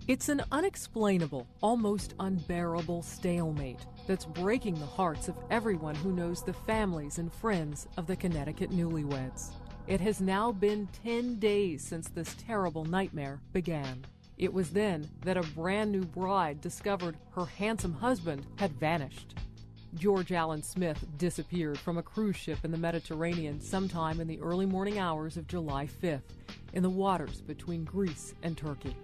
It's an unexplainable, almost unbearable stalemate that's breaking the hearts of everyone who knows the families and friends of the Connecticut newlyweds. It has now been 10 days since this terrible nightmare began. It was then that a brand new bride discovered her handsome husband had vanished. George Allen Smith disappeared from a cruise ship in the Mediterranean sometime in the early morning hours of July 5th in the waters between Greece and Turkey.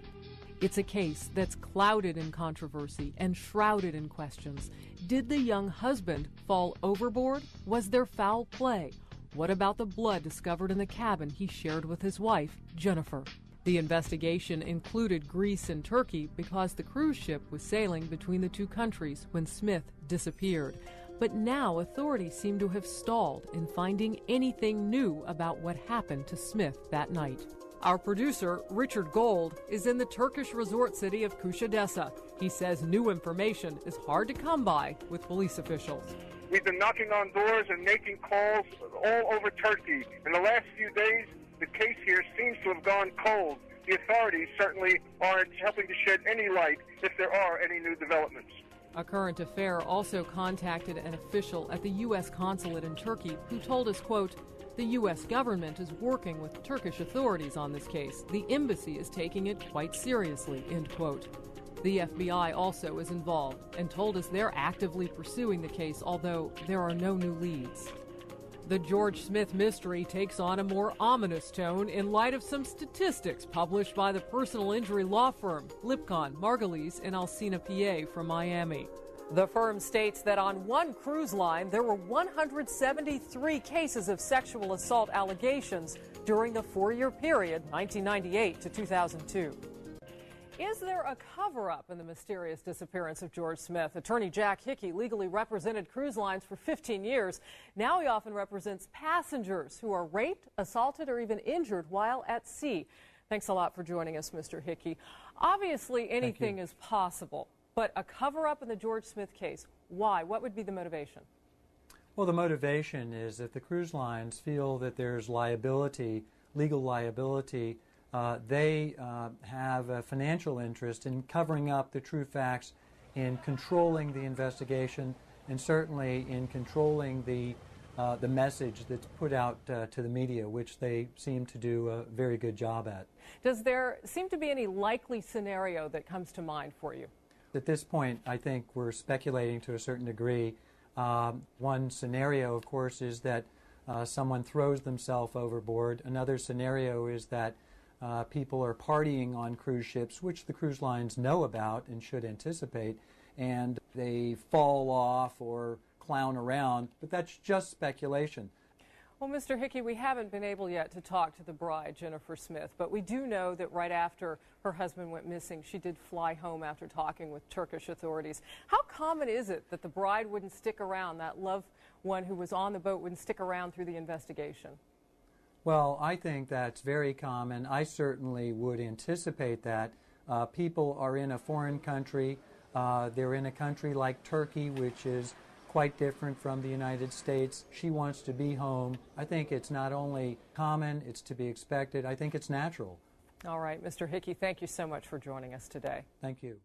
It's a case that's clouded in controversy and shrouded in questions. Did the young husband fall overboard? Was there foul play? What about the blood discovered in the cabin he shared with his wife, Jennifer? The investigation included Greece and Turkey because the cruise ship was sailing between the two countries when Smith disappeared. But now authorities seem to have stalled in finding anything new about what happened to Smith that night. Our producer, Richard Gold, is in the Turkish resort city of Kuşadası. He says new information is hard to come by with police officials. We've been knocking on doors and making calls all over Turkey. In the last few days, the case here seems to have gone cold. The authorities certainly aren't helping to shed any light if there are any new developments. A Current Affair also contacted an official at the U.S. consulate in Turkey who told us, quote, "The U.S. government is working with Turkish authorities on this case. The embassy is taking it quite seriously," end quote. The FBI also is involved and told us they're actively pursuing the case, although there are no new leads. The George Smith mystery takes on a more ominous tone in light of some statistics published by the personal injury law firm Lipcon, Margulies, and Alsina, PA from Miami. The firm states that on one cruise line, there were 173 cases of sexual assault allegations during the 4-year period, 1998 to 2002. Is there a cover-up in the mysterious disappearance of George Smith? Attorney Jack Hickey legally represented cruise lines for 15 years. Now he often represents passengers who are raped, assaulted, or even injured while at sea. Thanks a lot for joining us, Mr. Hickey. Obviously, anything is possible, but a cover-up in the George Smith case, why? What would be the motivation? Well, the motivation is that the cruise lines feel that there's liability, legal liability. They have a financial interest in covering up the true facts, in controlling the investigation, and certainly in controlling the message that's put out to the media, which they seem to do a very good job at. Does there seem to be any likely scenario that comes to mind for you? At this point, I think we're speculating to a certain degree. One scenario, of course, is that someone throws themselves overboard. Another scenario is that people are partying on cruise ships, which the cruise lines know about and should anticipate, and they fall off or clown around, but that's just speculation. Well, Mr. Hickey, we haven't been able yet to talk to the bride, Jennifer Smith, but we do know that right after her husband went missing, she did fly home after talking with Turkish authorities. How common is it that the bride wouldn't stick around, that loved one who was on the boat wouldn't stick around through the investigation? Well, I think that's very common. I certainly would anticipate that. People are in a foreign country. They're in a country like Turkey, which is quite different from the United States. She wants to be home. I think it's not only common, it's to be expected. I think it's natural. All right, Mr. Hickey, thank you so much for joining us today. Thank you.